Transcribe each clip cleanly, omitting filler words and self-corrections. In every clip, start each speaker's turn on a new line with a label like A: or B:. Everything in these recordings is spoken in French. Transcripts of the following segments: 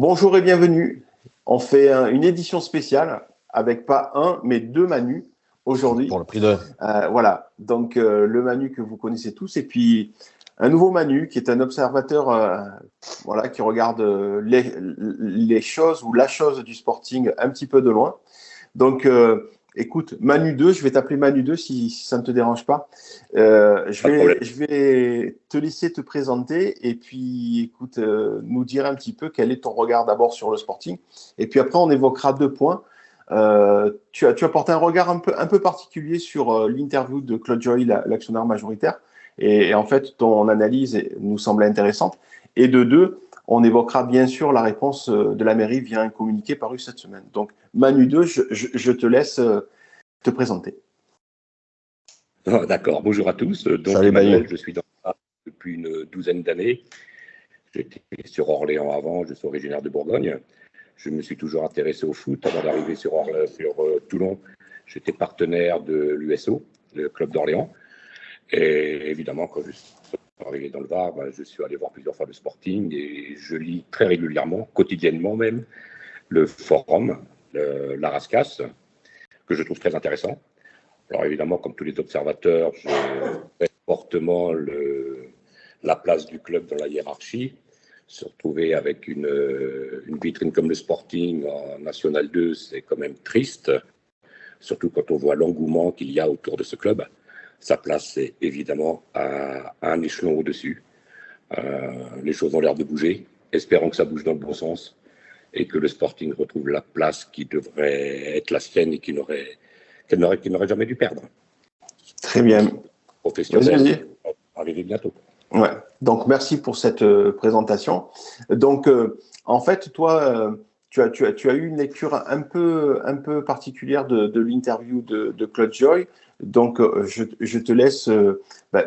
A: Bonjour et bienvenue. On fait une édition spéciale avec pas un, mais deux Manu aujourd'hui.
B: Pour le prix de...
A: Voilà, donc le Manu que vous connaissez tous et puis un nouveau Manu qui est un observateur voilà, qui regarde les choses ou la chose du sporting un petit peu de loin. Donc, écoute, Manu 2, je vais t'appeler Manu 2 si ça ne te dérange pas. Je vais te laisser te présenter et puis, écoute, nous dire un petit peu quel est ton regard d'abord sur le sporting. Et puis après, on évoquera deux points. Tu as porté un regard un peu particulier sur l'interview de Claude Joly, l'actionnaire majoritaire. Et en fait, ton analyse nous semble intéressante. Et de deux, on évoquera bien sûr la réponse de la mairie via un communiqué paru cette semaine. Donc, Manu 2, je te laisse te présenter.
C: Oh, d'accord, bonjour à tous. Donc,
B: Salut,
C: Emmanuel,
B: Manu.
C: je suis dans depuis une douzaine d'années. J'étais sur Orléans avant, je suis originaire de Bourgogne. Je me suis toujours intéressé au foot. Avant d'arriver sur Toulon, j'étais partenaire de l'USO, le club d'Orléans. Et évidemment, quand je suis arrivé dans le Var, je suis allé voir plusieurs fois le Sporting et je lis très régulièrement, quotidiennement même, le forum, l'Arascas, que je trouve très intéressant. Alors évidemment, comme tous les observateurs, je respecte fortement la place du club dans la hiérarchie. Se retrouver avec une vitrine comme le Sporting en National 2, c'est quand même triste, surtout quand on voit l'engouement qu'il y a autour de ce club. Sa place est évidemment à un échelon au-dessus. Les choses ont l'air de bouger. Espérons que ça bouge dans le bon sens et que le Sporting retrouve la place qui devrait être la sienne et qu'il n'aurait jamais dû perdre.
A: Très bien.
C: Professionnel, arriver bientôt.
A: Ouais. Donc, merci pour cette présentation. Donc, en fait, toi, tu as eu une lecture un peu particulière de l'interview de Claude Joly. Donc, je te laisse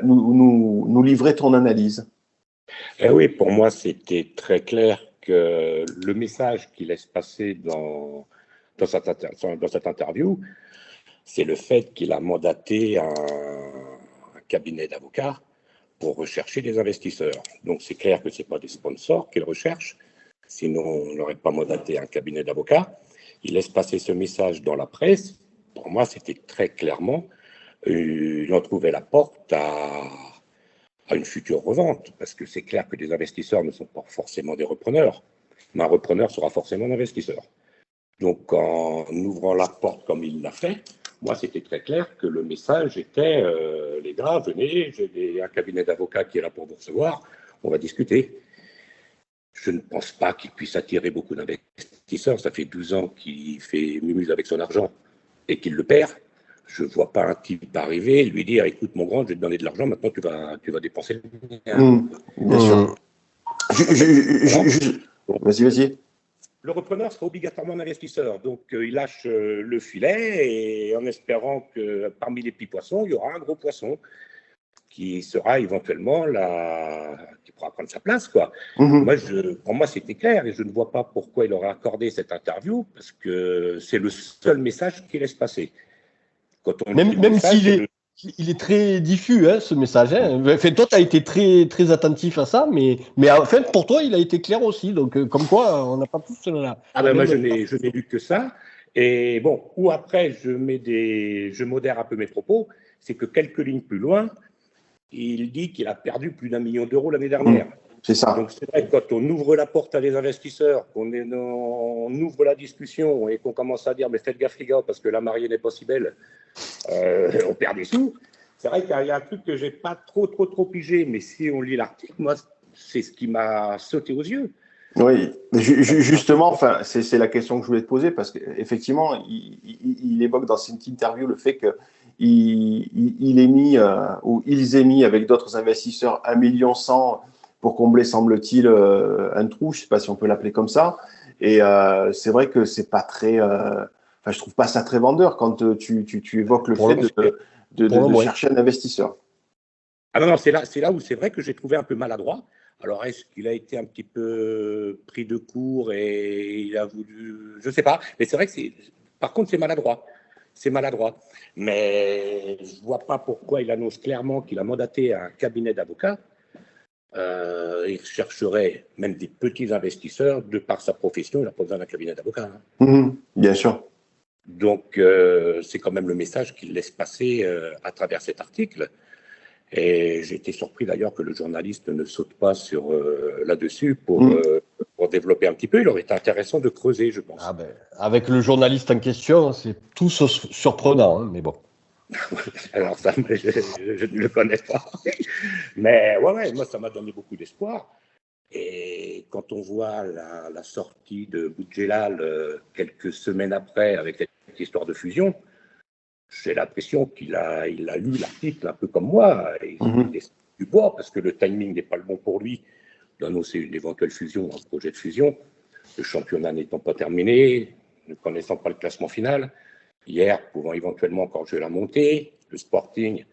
A: nous livrer ton analyse.
C: Oui, pour moi, c'était très clair que le message qu'il laisse passer dans cette interview, c'est le fait qu'il a mandaté un cabinet d'avocats pour rechercher des investisseurs. Donc, c'est clair que ce n'est pas des sponsors qu'il recherche, sinon on n'aurait pas mandaté un cabinet d'avocats. Il laisse passer ce message dans la presse. Pour moi, c'était très clairement, il en trouvait la porte à une future revente, parce que c'est clair que des investisseurs ne sont pas forcément des repreneurs, mais un repreneur sera forcément un investisseur. Donc, en ouvrant la porte comme il l'a fait, moi, c'était très clair que le message était les gars, venez, j'ai un cabinet d'avocats qui est là pour vous recevoir, on va discuter. Je ne pense pas qu'il puisse attirer beaucoup d'investisseurs. Ça fait 12 ans qu'il fait mumuse avec son argent et qu'il le perd. Je ne vois pas un type arriver et lui dire écoute, mon grand, je vais te donner de l'argent, maintenant tu vas dépenser le mien.
A: Bien sûr. Vas-y.
C: Le repreneur sera obligatoirement un investisseur. Donc, il lâche le filet et en espérant que parmi les petits poissons, il y aura un gros poisson qui sera éventuellement qui pourra prendre sa place, quoi. Pour moi, c'était clair et je ne vois pas pourquoi il aurait accordé cette interview parce que c'est le seul message qu'il laisse passer.
B: Même s'il est très diffus, hein, ce message. Hein. Enfin, toi, tu as été très, très attentif à ça, mais en fait, pour toi, il a été clair aussi. Donc, comme quoi, on n'a pas tous là.
C: Moi, je n'ai lu que ça. Et bon, ou après, je modère un peu mes propos, c'est que quelques lignes plus loin, il dit qu'il a perdu plus d'1 million d'euros l'année dernière.
A: C'est ça.
C: Donc, c'est vrai que quand on ouvre la porte à des investisseurs, on ouvre la discussion et qu'on commence à dire mais faites gaffe les gars, parce que la mariée n'est pas si belle, on perd des sous. C'est vrai qu'il y a un truc que j'ai pas trop pigé, mais si on lit l'article, moi, c'est ce qui m'a sauté aux yeux.
A: Oui, justement, enfin, c'est la question que je voulais te poser parce qu'effectivement, il évoque dans cette interview le fait qu'il est mis ou ils aient mis avec d'autres investisseurs 1,1 million pour combler, semble-t-il, un trou. Je ne sais pas si on peut l'appeler comme ça. Et c'est vrai que c'est pas très. Enfin, je trouve pas ça très vendeur quand tu évoques le fait de chercher un investisseur.
C: Ah non, c'est là où c'est vrai que j'ai trouvé un peu maladroit. Alors, est-ce qu'il a été un petit peu pris de court et il a voulu… Je ne sais pas. Mais c'est vrai que par contre, c'est maladroit. C'est maladroit. Mais je ne vois pas pourquoi il annonce clairement qu'il a mandaté un cabinet d'avocats il chercherait même des petits investisseurs de par sa profession. Il n'a pas besoin d'un cabinet d'avocats.
A: Bien sûr.
C: Donc, c'est quand même le message qu'il laisse passer à travers cet article. Et j'ai été surpris d'ailleurs que le journaliste ne saute pas sur là-dessus pour développer un petit peu. Il aurait été intéressant de creuser, je pense.
B: Avec le journaliste en question, c'est tout surprenant, hein, mais bon.
C: Alors ça, je ne le connais pas. Mais ouais, moi, ça m'a donné beaucoup d'espoir. Et quand on voit la sortie de Boudjelal quelques semaines après avec cette histoire de fusion, j'ai l'impression qu'il a lu l'article un peu comme moi. Et il est du bois parce que le timing n'est pas le bon pour lui d'annoncer une éventuelle fusion, un projet de fusion. Le championnat n'étant pas terminé, ne connaissant pas le classement final. Hier, pouvant éventuellement encore jouer la montée, le Sporting,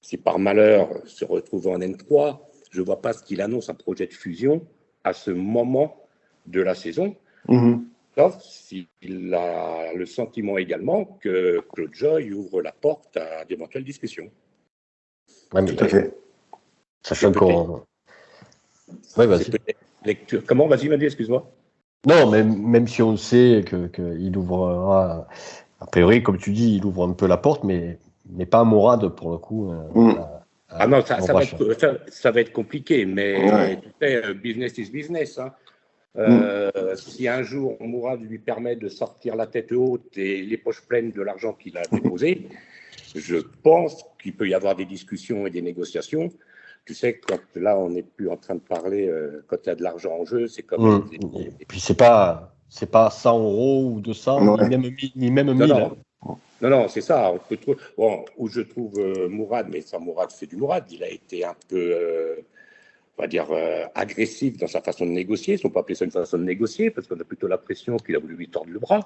C: si par malheur se retrouve en N3, je ne vois pas ce qu'il annonce un projet de fusion à ce moment de la saison. Sauf s'il a le sentiment également que Claude Joy ouvre la porte à d'éventuelles discussions.
B: Ouais, tout à fait. Sachant qu'on.
C: Oui, vas-y. Lecture. Comment? Vas-y, Madi, excuse-moi.
B: Non, mais même si on sait qu'il ouvrira, a priori, comme tu dis, il ouvre un peu la porte, mais pas à Mourad pour le coup.
C: Non, ça va être compliqué, mais tu sais, business is business. Hein. Si un jour Mourad lui permet de sortir la tête haute et les poches pleines de l'argent qu'il a déposé, je pense qu'il peut y avoir des discussions et des négociations. Tu sais, quand là, on n'est plus en train de parler, quand il y a de l'argent en jeu, c'est comme.
B: Et puis, c'est pas 100 € ou 200, ni même 1000.
C: Non, c'est ça. On peut trouver, où je trouve Mourad, mais ça, Mourad, c'est du Mourad. Il a été un peu, on va dire, agressif dans sa façon de négocier. Si on peut appeler ça une façon de négocier, parce qu'on a plutôt l'impression qu'il a voulu lui tordre le bras.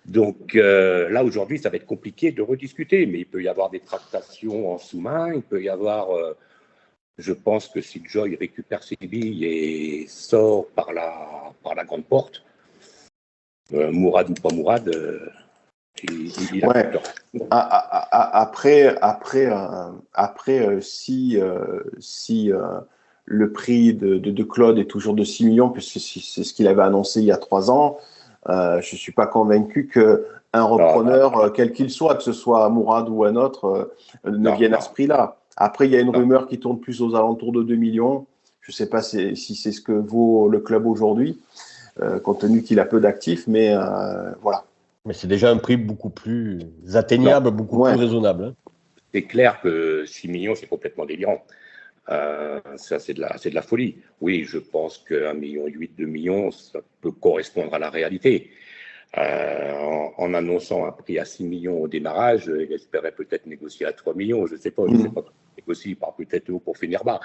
C: Donc là, aujourd'hui, ça va être compliqué de rediscuter, mais il peut y avoir des tractations en sous-main. Il peut y avoir. Je pense que si Joy récupère ses billes et sort par la grande porte, Mourad ou pas Mourad, il a
A: Après, si le prix de Claude est toujours de 6 millions, puisque c'est ce qu'il avait annoncé il y a 3 ans, je ne suis pas convaincu qu'un repreneur, quel qu'il soit, que ce soit Mourad ou un autre, ne vienne à ce prix-là. Après, il y a une rumeur qui tourne plus aux alentours de 2 millions. Je ne sais pas si c'est ce que vaut le club aujourd'hui, compte tenu qu'il a peu d'actifs, mais voilà.
B: Mais c'est déjà un prix beaucoup plus atteignable, beaucoup plus raisonnable. Hein.
C: C'est clair que 6 millions, c'est complètement délirant. Ça, c'est de la folie. Oui, je pense qu'1,8 million, 2 millions, ça peut correspondre à la réalité. En annonçant un prix à 6 millions au démarrage, il espérait peut-être négocier à 3 millions. Je ne sais pas. Je ne sais pas. Négocier, il part peut-être haut pour finir bas.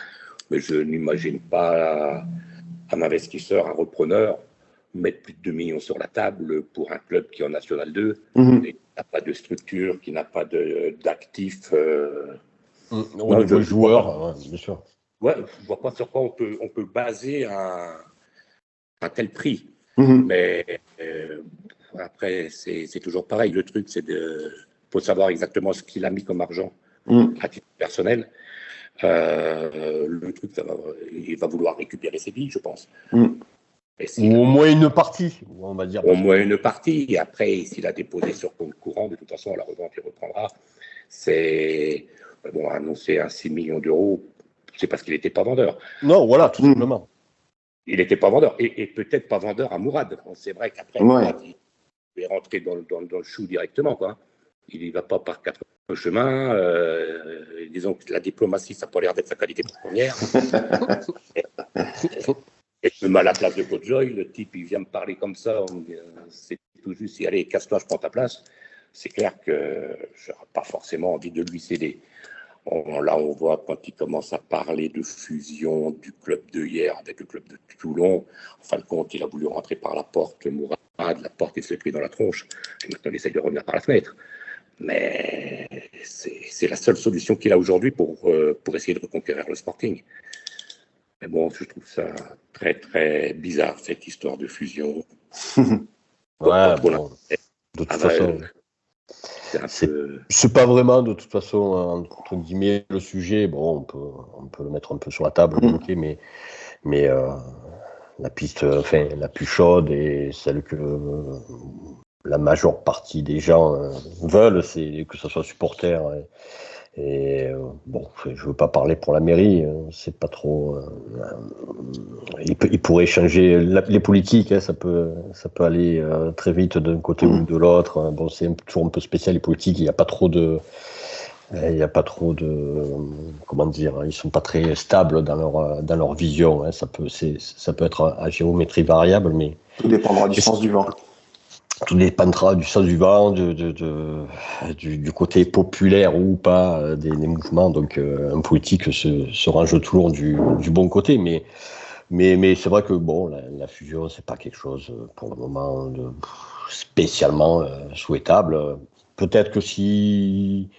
C: Mais je n'imagine pas un investisseur, un repreneur, mettre plus de 2 millions sur la table pour un club qui est en National 2, qui n'a pas de structure, qui n'a pas d'actifs.
B: Au niveau joueur, bien sûr.
C: Ouais, je ne vois pas sur quoi on peut baser un tel prix. Mais après, c'est toujours pareil. Le truc, faut savoir exactement ce qu'il a mis comme argent à titre personnel. Le truc, il va vouloir récupérer ses billes, je pense.
B: Ou au moins une partie, on va dire.
C: Au moins une partie. Et après, s'il a déposé sur compte courant, de toute façon, à la revente, il reprendra. Annoncer un 6 millions d'euros, c'est parce qu'il n'était pas vendeur.
B: Non, voilà, tout simplement.
C: Il n'était pas vendeur. Et peut-être pas vendeur à Mourad. C'est vrai qu'après, Mourad, il est rentré dans le chou directement, quoi. Il n'y va pas par 4 chemins. Disons que la diplomatie, ça n'a pas l'air d'être sa qualité première. Et je me mets à la place de Claude Joy. Le type, il vient me parler comme ça. C'est tout juste, allez, casse-toi, je prends ta place. C'est clair que je n'aurais pas forcément envie de lui céder. Là, on voit quand il commence à parler de fusion du club de hier avec le club de Toulon. En fin de compte, il a voulu rentrer par la porte, Mourad, la porte, il s'est pris dans la tronche. Et maintenant, il essaye de revenir par la fenêtre. Mais c'est la seule solution qu'il a aujourd'hui pour essayer de reconquérir le Sporting. Mais bon, je trouve ça très, très bizarre, cette histoire de fusion.
B: De toute façon. C'est pas vraiment, de toute façon, entre guillemets, le sujet. Bon, on peut le mettre un peu sur la table, mais la piste, la plus chaude et celle que la majeure partie des gens veulent, c'est que ce soit supporter. Bon, je veux pas parler pour la mairie, c'est pas trop. Il pourrait changer les politiques, hein, ça peut aller très vite d'un côté ou de l'autre. Bon, c'est toujours un peu spécial les politiques. Il n'y a pas trop de, comment dire, ils sont pas très stables dans leur vision. Hein, ça peut être à géométrie variable, mais
A: tout dépendra du sens du vent.
B: Tout dépendra du sens du vent, du côté populaire ou pas des mouvements. Donc, un politique se range toujours du bon côté. Mais c'est vrai que bon, la fusion, c'est pas quelque chose pour le moment spécialement souhaitable. Peut-être que si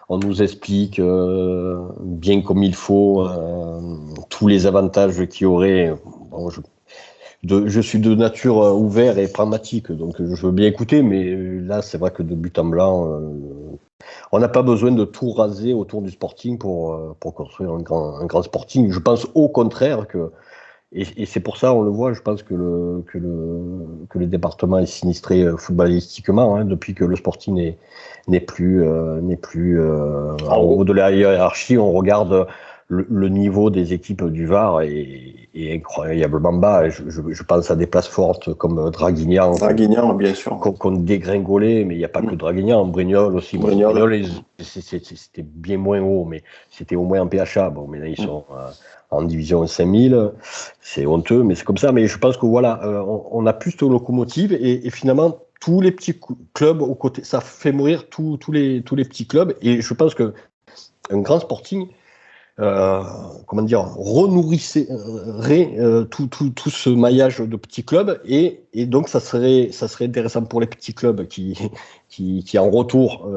B: on nous explique bien comme il faut tous les avantages qu'il y aurait, bon, je suis de nature ouvert et pragmatique, donc je veux bien écouter, mais là, c'est vrai que de but en blanc, on n'a pas besoin de tout raser autour du Sporting pour construire un grand Sporting. Je pense au contraire que, et c'est pour ça, on le voit, je pense que le département est sinistré footballistiquement, hein, depuis que le Sporting n'est plus en haut de la hiérarchie. On regarde le niveau des équipes du Var est incroyablement bas. Je pense à des places fortes comme Draguignan,
A: bien sûr,
B: qu'on dégringolait, mais il n'y a pas que Draguignan, Brignoles aussi. Brignoles, c'était bien moins haut, mais c'était au moins en PHA. Bon, mais là, ils sont en division 5000. C'est honteux, mais c'est comme ça. Mais je pense que voilà, on a plus de locomotives et finalement, tous les petits clubs aux côtés, ça fait mourir tous les petits clubs. Et je pense que un grand Sporting, renourrissait tout ce maillage de petits clubs et donc ça serait intéressant pour les petits clubs qui en retour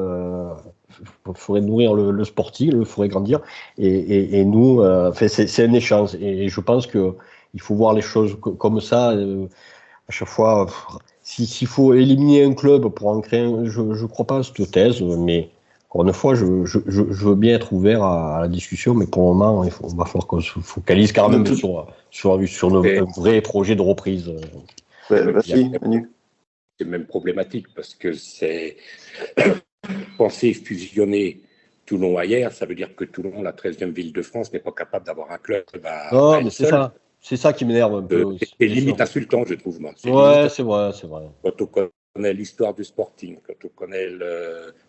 B: ferait nourrir le Sporting, le ferait grandir et nous, c'est un échange et je pense que il faut voir les choses comme ça à chaque fois. S'il faut éliminer un club pour en créer un, je crois pas à cette thèse, mais encore une fois, je veux bien être ouvert à la discussion, mais pour le moment, on va falloir qu'on se focalise quand même sur nos vrais projets de reprise.
C: C'est même problématique parce que c'est penser fusionner Toulon ailleurs, ça veut dire que Toulon, la 13e ville de France, n'est pas capable d'avoir un club
B: non, mais c'est ça. C'est ça qui m'énerve un peu.
C: C'est limite insultant, je trouve. Moi.
B: C'est vrai.
C: Quand on connaît l'histoire du Sporting, quand on connaît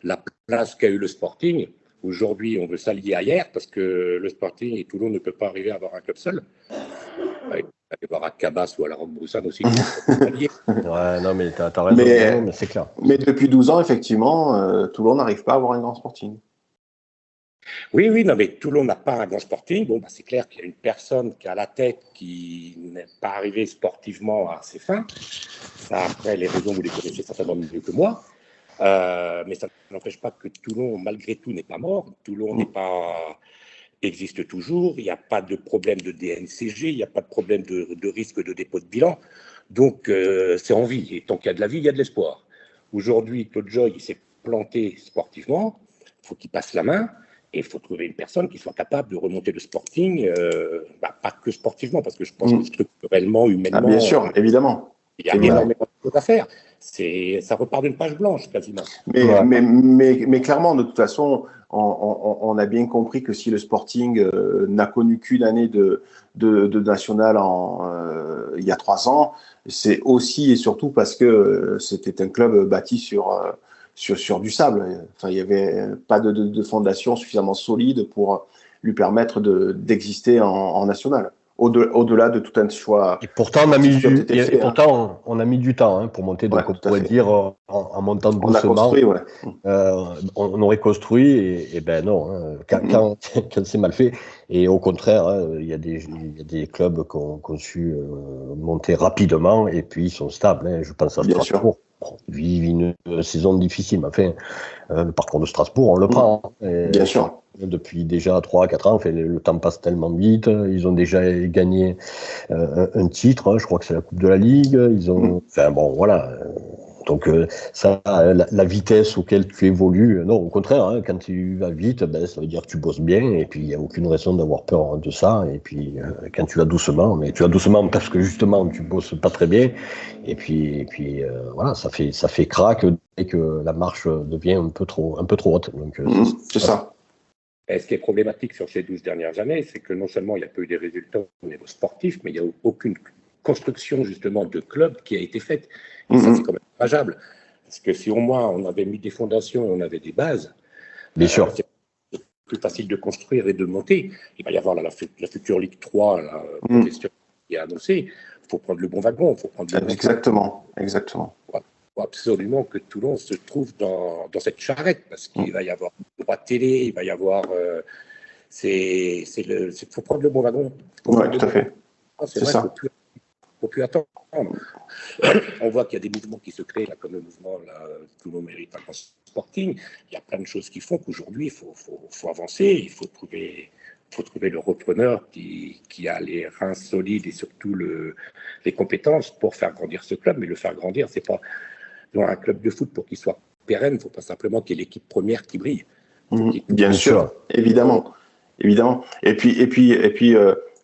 C: la place qu'a eu le Sporting, aujourd'hui, on veut s'allier ailleurs parce que le Sporting et Toulon ne peuvent pas arriver à avoir un club seul. Aller voir à Cabas ou à la Roque-Broussanne aussi.
B: Ouais, non, mais t'as raison, mais c'est clair.
A: Mais depuis 12 ans, effectivement, Toulon n'arrive pas à avoir un grand Sporting.
C: Oui, non, mais Toulon n'a pas un grand Sporting. Bon, c'est clair qu'il y a une personne qui a la tête qui n'est pas arrivée sportivement à ses fins. Ça, après, les raisons, vous les connaissez certainement mieux que moi. Mais ça n'empêche pas que Toulon, malgré tout, n'est pas mort. Toulon existe toujours. Il n'y a pas de problème de DNCG. Il n'y a pas de problème de risque de dépôt de bilan. Donc, c'est en vie. Et tant qu'il y a de la vie, il y a de l'espoir. Aujourd'hui, Claude Joye, il s'est planté sportivement. Il faut qu'il passe la main. Et il faut trouver une personne qui soit capable de remonter le Sporting, pas que sportivement, parce que je pense que structurellement, humainement...
A: bien sûr, évidemment.
C: Il y a énormément de choses à faire. Ça repart d'une page blanche, quasiment.
A: Mais clairement, de toute façon, on a bien compris que si le Sporting n'a connu qu'une année de national il y a 3 ans, c'est aussi et surtout parce que c'était un club bâti sur du sable. Enfin, il n'y avait pas de fondation suffisamment solide pour lui permettre d'exister en national. Au-delà de tout un choix.
B: Et pourtant, on a mis du temps pour monter. Donc, on pourrait dire, en montant doucement, on aurait construit. Et ben non, quand c'est mal fait. Et au contraire, il y a des clubs qui ont su monter rapidement et puis ils sont stables. Je pense à Strasbourg. Vit une saison difficile. Enfin, le parcours de Strasbourg, on le prend.
A: Bien sûr.
B: Depuis déjà 3-4 ans, le temps passe tellement vite. Ils ont déjà gagné un titre, je crois que c'est la Coupe de la Ligue. Ils ont, enfin bon, voilà. Donc la vitesse auquel tu évolues, non, au contraire, hein, quand tu vas vite, ça veut dire que tu bosses bien, et puis il n'y a aucune raison d'avoir peur de ça. Et puis quand tu vas doucement, mais tu vas doucement parce que justement tu bosses pas très bien, et puis voilà, ça fait crack dès que la marche devient un peu trop haute. Donc
A: c'est ça.
C: Et ce qui est problématique sur ces 12 dernières années, c'est que non seulement il n'y a pas eu des résultats au niveau sportif, mais il n'y a aucune construction justement de club qui a été faite. Et ça, c'est quand même dommageable. Parce que si au moins on avait mis des fondations et on avait des bases,
B: bien sûr,
C: c'est plus facile de construire et de monter. Il va y avoir la future Ligue 3, la question qui est annoncée. Il faut prendre le bon wagon.
A: Exactement.
C: Il faut absolument que Toulon se trouve dans cette charrette, parce qu'il va y avoir le droit de télé, il va y avoir... il faut prendre le bon wagon.
A: Oui, tout à fait.
C: C'est vrai, il ne faut plus attendre. On voit qu'il y a des mouvements qui se créent, là, comme le mouvement Toulon mérite un grand Sporting. Il y a plein de choses qui font qu'aujourd'hui, il faut avancer, il faut trouver le repreneur qui a les reins solides et surtout les compétences pour faire grandir ce club. Mais le faire grandir, c'est pas dans un club de foot, pour qu'il soit pérenne, il ne faut pas simplement qu'il y ait l'équipe première qui brille.
A: Bien sûr, évidemment. Et puis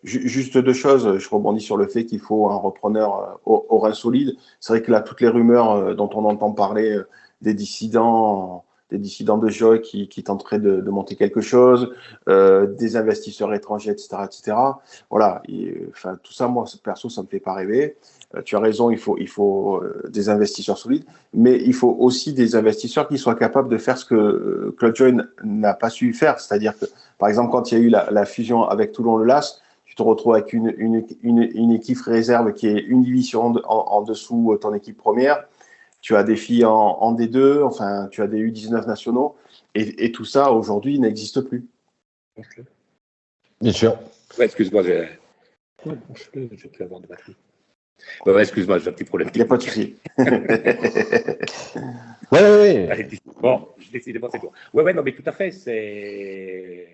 A: juste deux choses. Je rebondis sur le fait qu'il faut un repreneur au rein solide. C'est vrai que là, toutes les rumeurs dont on entend parler, des dissidents de jeu qui tenteraient de monter quelque chose, des investisseurs étrangers, etc. Voilà. Tout ça, moi, perso, ça me fait pas rêver. Tu as raison, il faut des investisseurs solides, mais il faut aussi des investisseurs qui soient capables de faire ce que Claude Joy n'a pas su faire. C'est-à-dire que, par exemple, quand il y a eu la fusion avec Toulon-Le Las, tu te retrouves avec une équipe réserve qui est une division en dessous de ton équipe première. Tu as des filles en D2, enfin, tu as des U19 nationaux, et tout ça, aujourd'hui, n'existe plus.
B: Bien sûr.
C: Ouais, excuse-moi, j'ai pu avoir de batterie. Excuse-moi, j'ai un petit problème.
A: Il n'y a pas de souci.
B: Ouais.
C: Bon, décidément, c'est bon. Ouais, non, mais tout à fait, c'est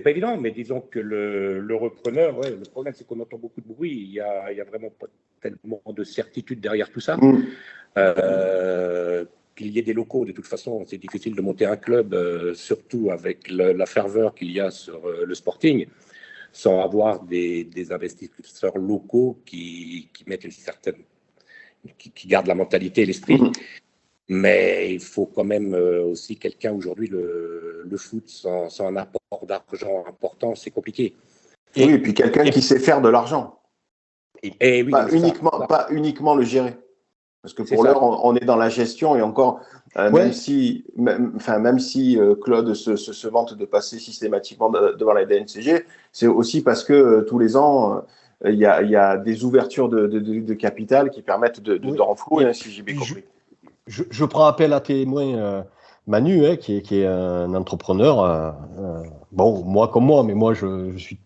C: pas évident, mais disons que le repreneur, le problème, c'est qu'on entend beaucoup de bruit. Il y a vraiment pas tellement de certitude derrière tout ça. Qu'il y ait des locaux, de toute façon, c'est difficile de monter un club, surtout avec la ferveur qu'il y a sur le Sporting, sans avoir des investisseurs locaux qui mettent une certaine, qui gardent la mentalité et l'esprit. Mais il faut quand même aussi quelqu'un aujourd'hui, le foot, sans un apport d'argent important, c'est compliqué.
A: Et puis quelqu'un qui sait faire de l'argent.
C: Et oui,
A: pas uniquement le gérer. Parce que pour l'heure, on est dans la gestion, et encore, même si Claude se vante de passer systématiquement devant la DNCG, c'est aussi parce que tous les ans, il y a des ouvertures de capital qui permettent de renflouer, si j'ai bien compris.
B: Je prends appel à témoin Manu, qui est un entrepreneur. Bon, moi comme moi, mais moi je suis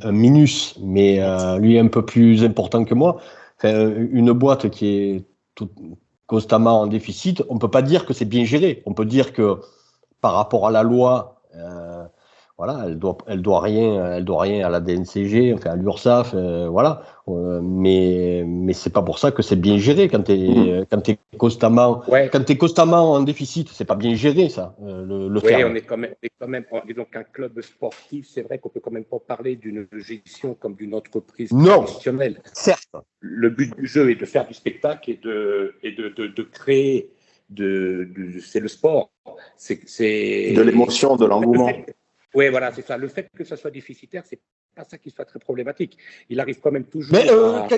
B: un minus, mais lui est un peu plus important que moi. Enfin, une boîte qui est constamment en déficit, on ne peut pas dire que c'est bien géré. On peut dire que par rapport à la loi, elle doit rien à la DNCG, enfin à l'URSSAF, voilà. Mais c'est pas pour ça que c'est bien géré. Quand t'es constamment en déficit, c'est pas bien géré, ça. On
C: est quand même disons qu'un club sportif, c'est vrai qu'on peut quand même pas parler d'une gestion comme d'une entreprise traditionnelle.
B: Certes.
C: Le but du jeu est de faire du spectacle et de créer c'est le sport. C'est
A: de l'émotion, de l'engouement.
C: Oui, voilà, c'est ça. Le fait que ça soit déficitaire, c'est pas ça qui soit très problématique. Il arrive quand même toujours.
B: Mais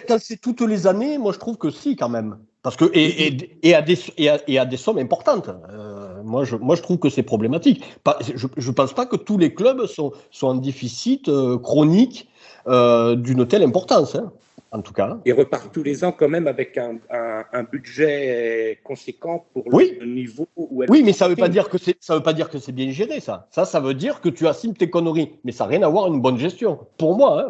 B: quand c'est toutes les années, moi je trouve que si, quand même. Parce que et à des sommes importantes. Moi je trouve que c'est problématique. Je pense pas que tous les clubs sont en déficit chronique d'une telle importance. En tout cas.
C: Ils repartent tous les ans quand même avec un budget conséquent pour le niveau où elle.
B: Oui, mais ça veut pas dire que c'est bien géré, ça. Ça veut dire que tu assumes tes conneries, mais ça n'a rien à voir avec une bonne gestion. Pour moi,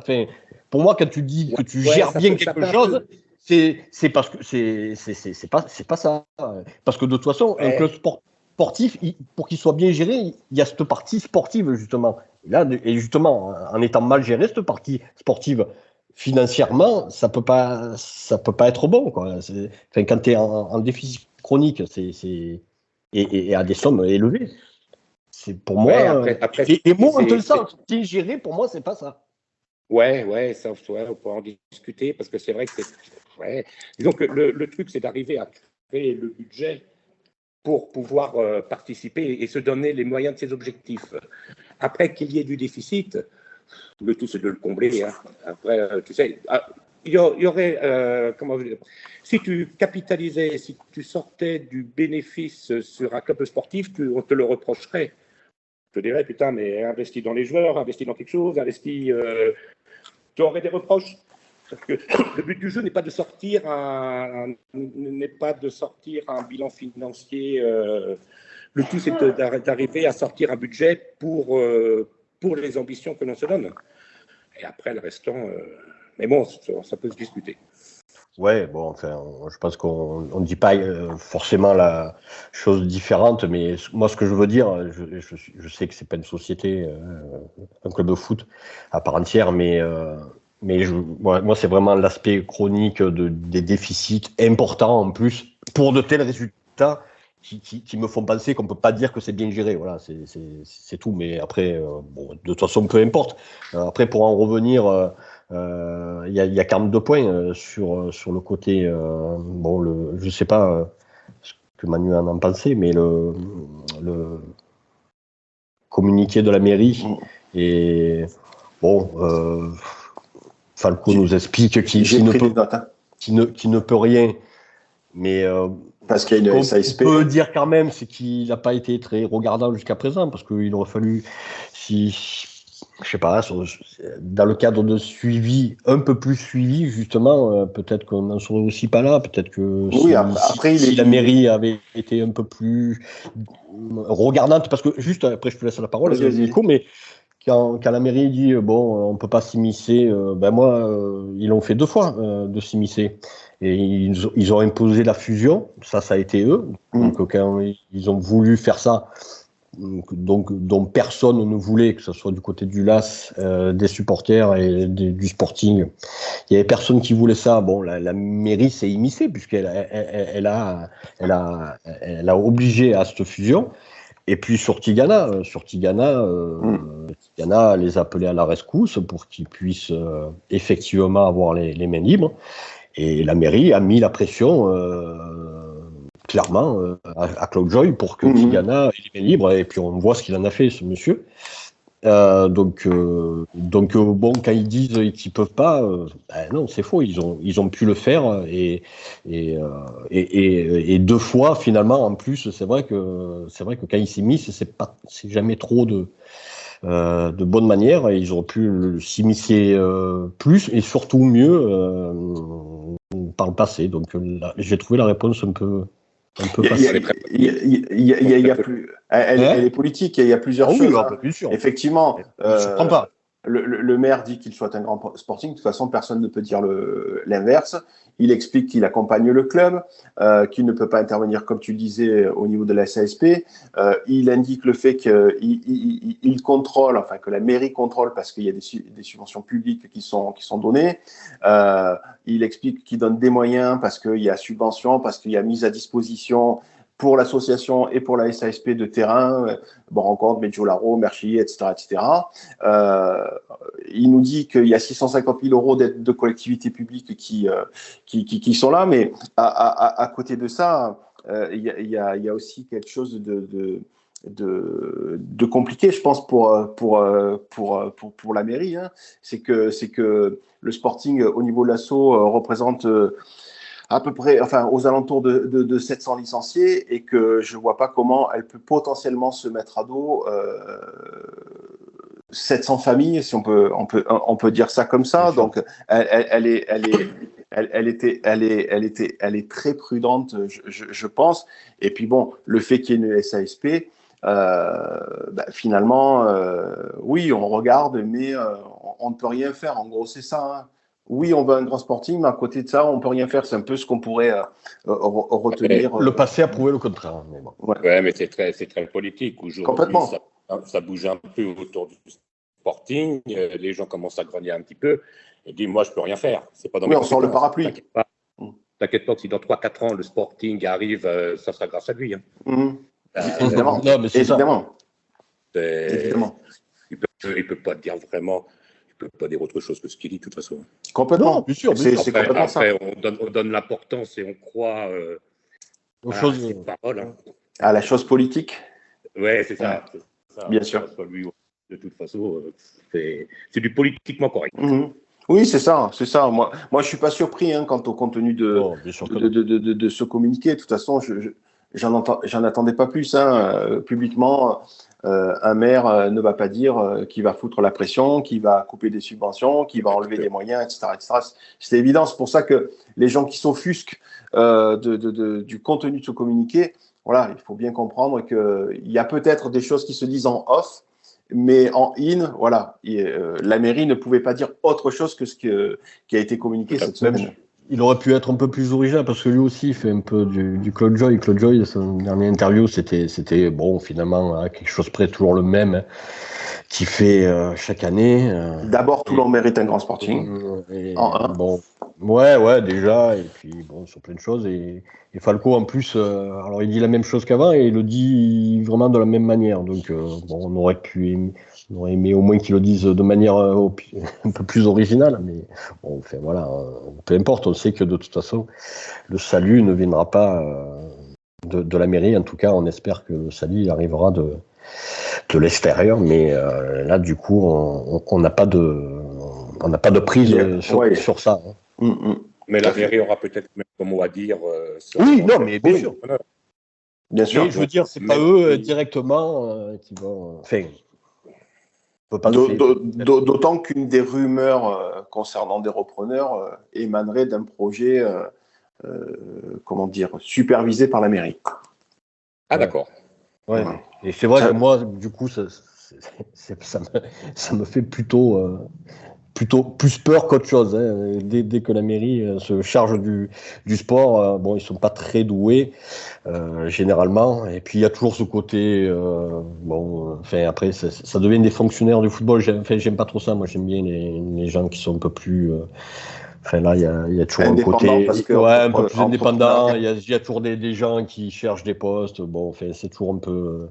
B: pour moi, quand tu dis que tu gères bien quelque chose, c'est parce que c'est pas ça. Parce que de toute façon, un club sportif, pour qu'il soit bien géré, il y a cette partie sportive justement. Et là, justement, en étant mal géré, cette partie sportive financièrement, ça peut pas être bon, quoi. Enfin, quand tu es en déficit chronique, et à des sommes élevées. C'est pour moi.
C: Après,
B: et moi, on te le sent. Bien géré, pour moi, c'est pas ça.
C: Ouais, ça, on peut en discuter parce que c'est vrai que disons que le truc, c'est d'arriver à créer le budget pour pouvoir participer et se donner les moyens de ses objectifs. Après qu'il y ait du déficit, le tout, c'est de le combler. Hein. Après, tu sais, il y aurait, comment dire, si tu capitalisais, si tu sortais du bénéfice sur un club sportif, on te le reprocherait. Je te dirais, putain, mais investis dans les joueurs, investis dans quelque chose, tu aurais des reproches. Parce que le but du jeu n'est pas de sortir un bilan financier. Le tout, c'est d'arriver à sortir un budget pour les ambitions que l'on se donne. Et après, le restant, mais bon, ça peut se discuter.
B: Ouais, bon, enfin, je pense qu'on ne dit pas forcément la chose différente, mais moi, ce que je veux dire, je sais que c'est pas une société, un club de foot à part entière, mais moi, c'est vraiment l'aspect chronique des déficits importants en plus pour de tels résultats qui me font penser qu'on peut pas dire que c'est bien géré. Voilà, c'est tout. Mais après, bon, de toute façon, peu importe. Après, pour en revenir. Il y a 42 points sur le côté. Je sais pas ce que Manu en a pensé, mais le communiqué de la mairie et bon, Falco nous explique qu'il ne peut rien, mais
A: parce qu'il y a une SASP.
B: On peut dire quand même, c'est qu'il n'a pas été très regardant jusqu'à présent, parce qu'il aurait fallu, je sais pas, dans le cadre de suivi, un peu plus suivi, justement, peut-être qu'on n'en serait aussi pas là, peut-être que si la mairie avait été un peu plus regardante, parce que juste, après je te laisse la parole, Nico, mais quand la mairie dit, bon, on peut pas s'immiscer, ils l'ont fait 2 fois, de s'immiscer. Et ils ont imposé la fusion, ça a été eux. Donc quand ils ont voulu faire ça, donc dont personne ne voulait, que ce soit du côté du LAS, des supporters et du Sporting, il y avait personne qui voulait ça. Bon, la mairie s'est immiscée puisqu'elle a obligé à cette fusion. Et puis sur Tigana, Tigana les appelait à la rescousse pour qu'ils puissent effectivement avoir les mains libres. Et la mairie a mis la pression clairement à Claude Joy pour que Tigana ait les mains libres. Et puis on voit ce qu'il en a fait, ce monsieur. Donc bon, quand ils disent qu'ils peuvent pas, non, c'est faux. Ils ont pu le faire et 2 fois finalement en plus. C'est vrai que quand ils s'y misent, c'est jamais trop de bonne manière. Et ils auraient pu s'immiscer plus et surtout mieux par le passé. Donc j'ai trouvé la réponse un peu facile.
A: Elle est politique. Il y a plusieurs choses.
B: Bien sûr.
A: Effectivement.
B: Je comprends pas.
A: Le maire dit qu'il soit un grand sporting. De toute façon, personne ne peut dire l'inverse. Il explique qu'il accompagne le club, qu'il ne peut pas intervenir, comme tu le disais, au niveau de la SASP. Il indique le fait qu'il contrôle, enfin que la mairie contrôle, parce qu'il y a des subventions publiques qui sont données. Il explique qu'il donne des moyens parce qu'il y a subvention, parce qu'il y a mise à disposition pour l'association et pour la SASP de terrain, rencontre, Medjolaro, Merchilly, etc. Il nous dit qu'il y a 650 000 euros d'aides de collectivités publiques qui sont là, mais à côté de ça, il y a aussi quelque chose de compliqué, je pense, pour la mairie. Hein. C'est que le Sporting, au niveau de l'asso, représente à peu près, enfin, aux alentours de 700 licenciés, et que je vois pas comment elle peut potentiellement se mettre à dos 700 familles, si on peut dire ça comme ça. Donc, elle est très prudente, je pense. Et puis bon, le fait qu'il y ait une SASP, finalement, oui, on regarde, mais on ne peut rien faire. En gros, c'est ça. Hein. Oui, on veut un grand sporting, mais à côté de ça, on ne peut rien faire. C'est un peu ce qu'on pourrait retenir.
B: Le passé a prouvé le contraire. Mais bon.
C: Ouais, mais c'est très politique.
A: Complètement.
C: Ça bouge un peu autour du sporting. Les gens commencent à grogner un petit peu. Il dit, moi, je peux rien faire. C'est pas dans
A: Oui, on sort le parapluie.
C: T'inquiète pas que si dans 3-4 ans, le Sporting arrive, ça sera grâce à lui.
A: Évidemment.
B: Non, mais c'est
A: évidemment.
C: Évidemment. Il peut pas dire vraiment, il peut pas dire autre chose que ce qu'il dit, de toute façon.
A: Complètement.
B: Non, bien sûr.
A: C'est complètement ça.
C: Après, on donne l'importance et on croit
B: aux choses.
C: Paroles,
A: à la chose politique.
C: Ouais, c'est ça.
A: Bien sûr.
C: Lui, de toute façon, c'est du politiquement correct.
A: Oui, c'est ça. Moi, je suis pas surpris quant au contenu de ce communiqué. De toute façon, j'en attendais pas plus. Publiquement, un maire ne va pas dire qu'il va foutre la pression, qu'il va couper des subventions, qu'il va enlever des moyens, etc., etc. C'est évident. C'est pour ça que les gens qui s'offusquent du contenu de ce communiqué, voilà, il faut bien comprendre qu'il y a peut-être des choses qui se disent en off. Mais en in, voilà, la mairie ne pouvait pas dire autre chose que ce qui a été communiqué cette semaine.
B: Il aurait pu être un peu plus original parce que lui aussi il fait un peu du Claude Joy. Claude Joy, son dernière interview, c'était bon, finalement, quelque chose près, toujours le même, qu'il fait chaque année.
A: D'abord, Toulon mérite un grand Sporting.
B: Bon, ouais, déjà, et puis bon, sur plein de choses. Et Falco, en plus, alors il dit la même chose qu'avant et il le dit vraiment de la même manière. Donc, bon, on aurait aimé au moins qu'il le dise de manière un peu plus originale. Mais bon, enfin, voilà, peu importe, on sait que de toute façon, le salut ne viendra pas de la mairie. En tout cas, on espère que le salut arrivera de l'extérieur. Mais là, du coup, on n'a pas de prise sur ça.
C: Mais la mairie aura peut-être même un mot à dire.
B: Oui, non, mais bien sûr.
A: Bien sûr.
B: Mais je veux dire, c'est pas eux directement qui vont. Enfin,
A: d'autant qu'une des rumeurs concernant des repreneurs émanerait d'un projet, supervisé par la mairie.
C: Ah, d'accord.
B: Ouais. Et c'est vrai que moi, du coup, ça me fait plutôt plus peur qu'autre chose. Dès que la mairie se charge du sport, bon, ils sont pas très doués généralement. Et puis il y a toujours ce côté, après ça devient des fonctionnaires du football. J'aime pas trop ça. Moi, j'aime bien les gens qui sont un peu plus. Là, il y a toujours un côté un peu plus indépendant. Il y a toujours des gens qui cherchent des postes. Bon, c'est toujours un peu.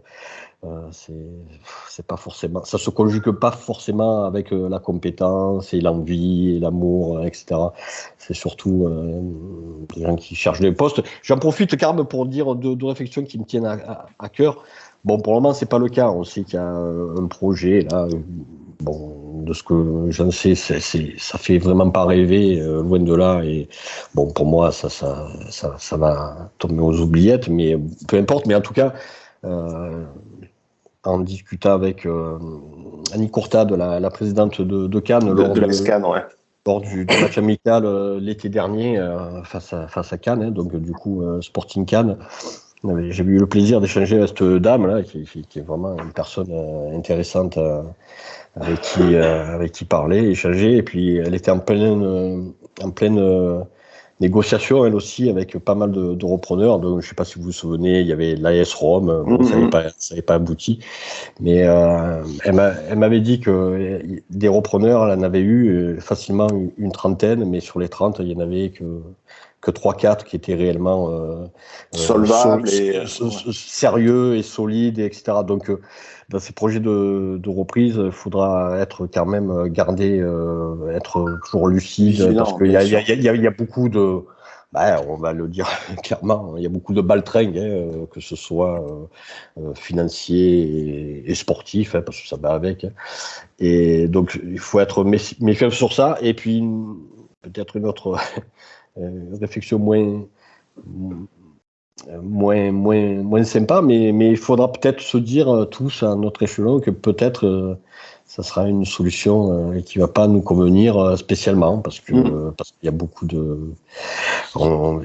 B: C'est pas forcément, ça se conjugue pas forcément avec la compétence et l'envie et l'amour, etc. C'est surtout des gens qui cherchent des postes. J'en profite, Carme, pour dire deux réflexions qui me tiennent à cœur. Bon, pour le moment, c'est pas le cas. On sait qu'il y a un projet là. Bon, de ce que j'en sais, ça fait vraiment pas rêver, loin de là. Et bon, pour moi, ça va tomber aux oubliettes, mais peu importe. Mais en tout cas. En discutant avec Annie Courtade, la présidente de Cannes, lors du match amical l'été dernier face à Cannes, donc du coup Sporting Cannes. J'ai eu le plaisir d'échanger avec cette dame là, qui est vraiment une personne intéressante avec qui parler, échanger, et puis elle était en pleine négociation, elle aussi, avec pas mal de repreneurs. Donc, je ne sais pas si vous vous souvenez, il y avait l'AS Rome, ça n'avait pas abouti. Mais elle m'avait dit que des repreneurs, elle en avait eu facilement une trentaine, mais sur les 30, il n'y en avait que 3-4 qui étaient réellement solvables, sérieux et solides, etc. Donc, dans ces projets de reprise, il faudra être quand même être toujours lucide, parce qu'il y a beaucoup de, on va le dire clairement, il y a beaucoup de baltringues, que ce soit financier et sportif, parce que ça va avec. Et donc, il faut être méfiant sur ça. Et puis, peut-être une autre réflexion moins sympa, mais il faudra peut-être se dire tous à notre échelon que peut-être ça sera une solution qui va pas nous convenir spécialement, parce qu'il y a beaucoup de...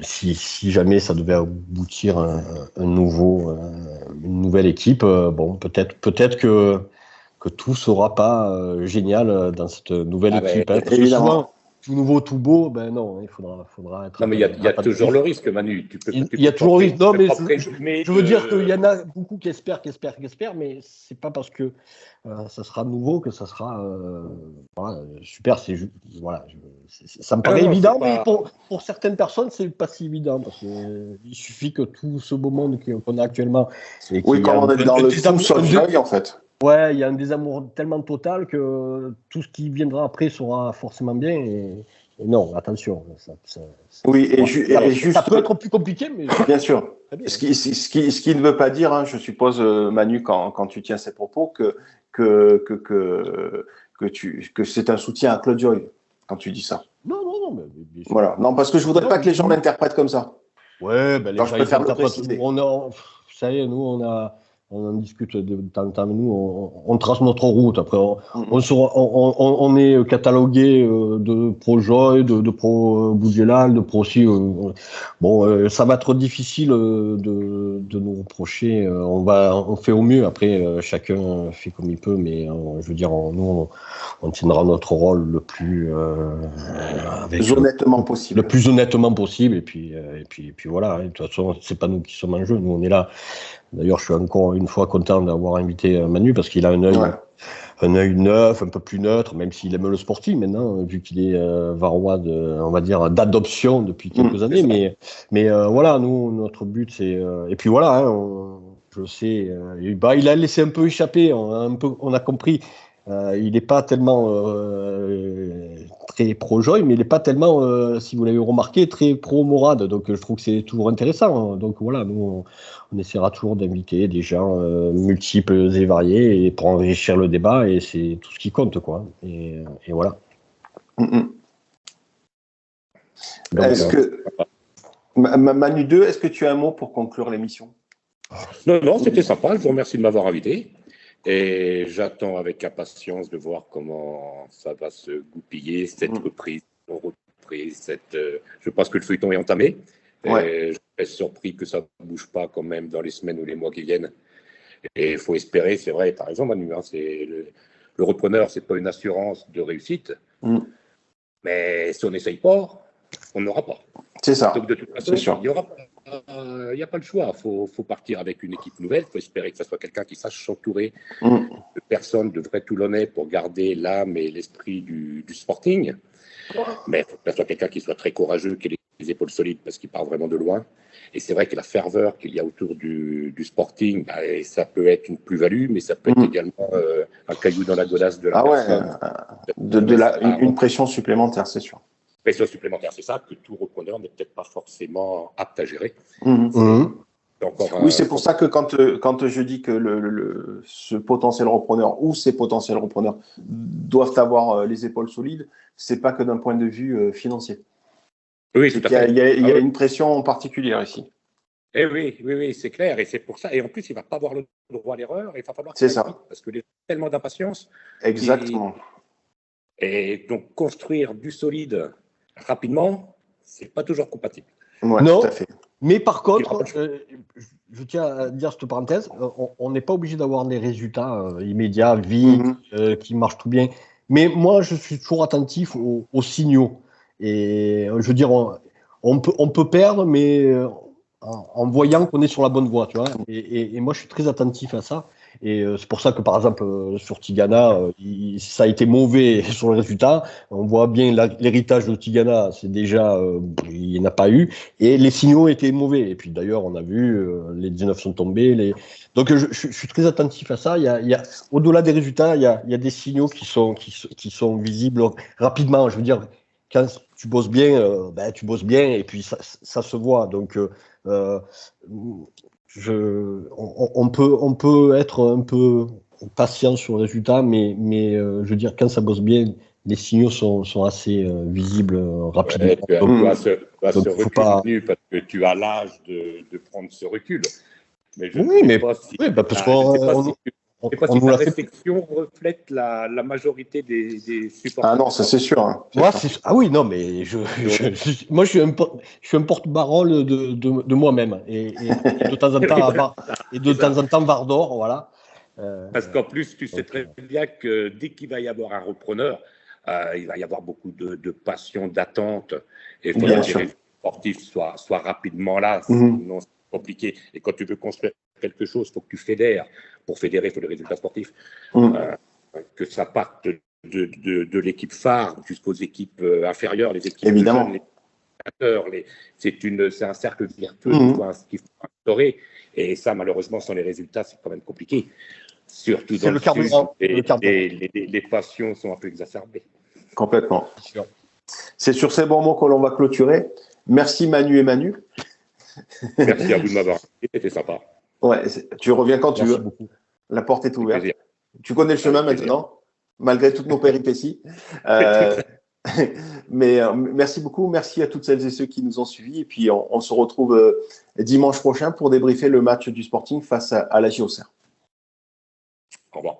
B: si jamais ça devait aboutir à une nouvelle équipe, bon, peut-être que tout sera pas génial dans cette nouvelle équipe. Parce que tout nouveau, tout beau, ben non, il faudra être.
C: Non, mais il y a toujours le risque, Manu.
B: Il y a toujours le risque. Non, mais je veux dire qu'il y en a beaucoup qui espèrent, mais c'est pas parce que ça sera nouveau que ça sera super. Ça me paraît évident, mais pour certaines personnes, c'est pas si évident parce que il suffit que tout ce beau monde qu'on a actuellement.
A: Quand on est dans le tout en fait.
B: Ouais, il y a un désamour tellement total que tout ce qui viendra après sera forcément bien. Et non, attention. Ça peut être plus compliqué, mais.
A: Bien sûr. Ce qui ne veut pas dire, hein, je suppose, Manu, quand tu tiens ces propos, que c'est un soutien à Claude Joy quand tu dis ça.
B: Non, mais bien sûr.
A: Voilà. Non, parce que je voudrais pas que les gens l'interprètent comme ça.
B: Ouais, les gens
A: je préfère le préciser.
B: Ça y est, nous, on en discute de temps en temps. Nous, on trace notre route. Après, on est catalogué de pro Joy, de pro Boudjelal, de pro aussi. Ça va être difficile de nous reprocher. On fait au mieux. Après, chacun fait comme il peut, mais je veux dire, nous, on tiendra notre rôle le plus
A: honnêtement possible.
B: Le plus honnêtement possible. Et puis voilà. De toute façon, c'est pas nous qui sommes en jeu. Nous, on est là. D'ailleurs, je suis encore une fois content d'avoir invité Manu parce qu'il a un œil neuf, un peu plus neutre, même s'il aime le sportif maintenant, vu qu'il est varois on va dire, d'adoption depuis quelques années. Mais voilà, nous, notre but, c'est... et puis voilà, je sais, il a laissé un peu échapper, on a compris. Il n'est pas tellement très pro-Joy, mais il n'est pas tellement, si vous l'avez remarqué, très pro-Morad. Donc je trouve que c'est toujours intéressant. Donc voilà, nous, on essaiera toujours d'inviter des gens multiples et variés et pour enrichir le débat, et c'est tout ce qui compte, quoi. Et voilà.
A: Donc, Manu 2, est-ce que tu as un mot pour conclure l'émission?
C: Non, c'était sympa. Je vous remercie de m'avoir invité. Et j'attends avec impatience de voir comment ça va se goupiller, cette reprise. Je pense que le feuilleton est entamé. Et je suis surpris que ça ne bouge pas quand même dans les semaines ou les mois qui viennent. Et il faut espérer, c'est vrai, tu as raison, Manu, le repreneur, ce n'est pas une assurance de réussite. Mais si on n'essaye pas, on n'aura pas.
A: C'est ça.
C: Donc de toute façon, il n'y a pas le choix. Il faut partir avec une équipe nouvelle. Il faut espérer que ce soit quelqu'un qui sache s'entourer de personnes de vrais Toulonnais pour garder l'âme et l'esprit du Sporting. Mais il faut que ce soit quelqu'un qui soit très courageux, qui ait les épaules solides parce qu'il part vraiment de loin. Et c'est vrai que la ferveur qu'il y a autour du Sporting, ça peut être une plus-value, mais ça peut être également un caillou dans la godasse de la personne.
A: Une pression supplémentaire, c'est sûr.
C: Pression supplémentaire, c'est ça que tout repreneur n'est peut-être pas forcément apte à gérer.
A: Oui, c'est pour ça que quand je dis que ce potentiel repreneur ou ces potentiels repreneurs doivent avoir les épaules solides, c'est pas que d'un point de vue financier.
C: Oui, tout à fait.
A: Il y a une pression particulière ici.
C: Eh oui, c'est clair. Et c'est pour ça. Et en plus, il ne va pas avoir le droit à l'erreur. Il va falloir
A: c'est ça.
C: Parce que les gens ont tellement d'impatience.
A: Exactement.
C: Et donc, construire du solide rapidement, ce n'est pas toujours compatible.
A: Ouais,
B: non,
A: tout à fait.
B: Mais par contre, je tiens à dire cette parenthèse, on n'est pas obligé d'avoir des résultats immédiats, vite, qui marchent tout bien. Mais moi, je suis toujours attentif aux signaux. Et je veux dire, on peut perdre, mais en voyant qu'on est sur la bonne voie, tu vois. Et moi, je suis très attentif à ça. Et c'est pour ça que, par exemple, sur Tigana, ça a été mauvais sur le résultat. On voit bien l'héritage de Tigana, c'est déjà, il n'y en a pas eu. Et les signaux étaient mauvais. Et puis d'ailleurs, on a vu, les 19 sont tombés. Donc je suis très attentif à ça. Il y a au-delà des résultats, il y a des signaux qui sont visibles rapidement. Je veux dire, quand tu bosses bien, tu bosses bien et puis ça se voit. Donc on peut être un peu patient sur le résultat, mais je veux dire, quand ça bosse bien, les signaux sont assez visibles rapidement.
C: Ouais, tu dois se reculer parce que tu as l'âge de prendre ce recul. Mais je ne sais pas si ta réflexion reflète la majorité des supporters.
A: Ah non, ça c'est sûr. Hein.
B: Oui, non, mais moi je suis un porte-parole de moi-même et de temps en temps Vardor, voilà.
C: Parce qu'en plus, tu sais très bien que dès qu'il va y avoir un repreneur, il va y avoir beaucoup de passion, d'attente, et il
A: Bien
C: faudra que
A: sûr.
C: les résultats sportifs soient rapidement là,
A: Mhm.
C: sinon c'est compliqué. Et quand tu veux construire quelque chose, il faut que tu fédères. Pour fédérer, il faut des résultats sportifs.
A: Mhm.
C: Que ça parte de l'équipe phare jusqu'aux équipes inférieures, les équipes
A: Évidemment.
C: de jeunes, c'est un cercle vertueux
A: Mhm.
C: qu'il faut instaurer. Et ça, malheureusement, sans les résultats, c'est quand même compliqué. Surtout dans
B: le
C: le
B: carburant.
C: sud, les passions sont un peu exacerbées.
A: Complètement.
B: Sûr.
A: C'est sur ces bons mots que l'on va clôturer. Merci Manu et Manu.
C: Merci à vous de m'avoir invité, c'était sympa.
A: Ouais, tu reviens quand tu
B: Merci
A: veux.
B: beaucoup.
A: La porte est
C: Avec
A: ouverte.
C: plaisir.
A: Tu connais le chemin
C: Avec plaisir.
A: maintenant, malgré toutes nos péripéties. Mais merci beaucoup. Merci à toutes celles et ceux qui nous ont suivis. Et puis, on se retrouve dimanche prochain pour débriefer le match du Sporting face à la JOCR.
C: Au revoir.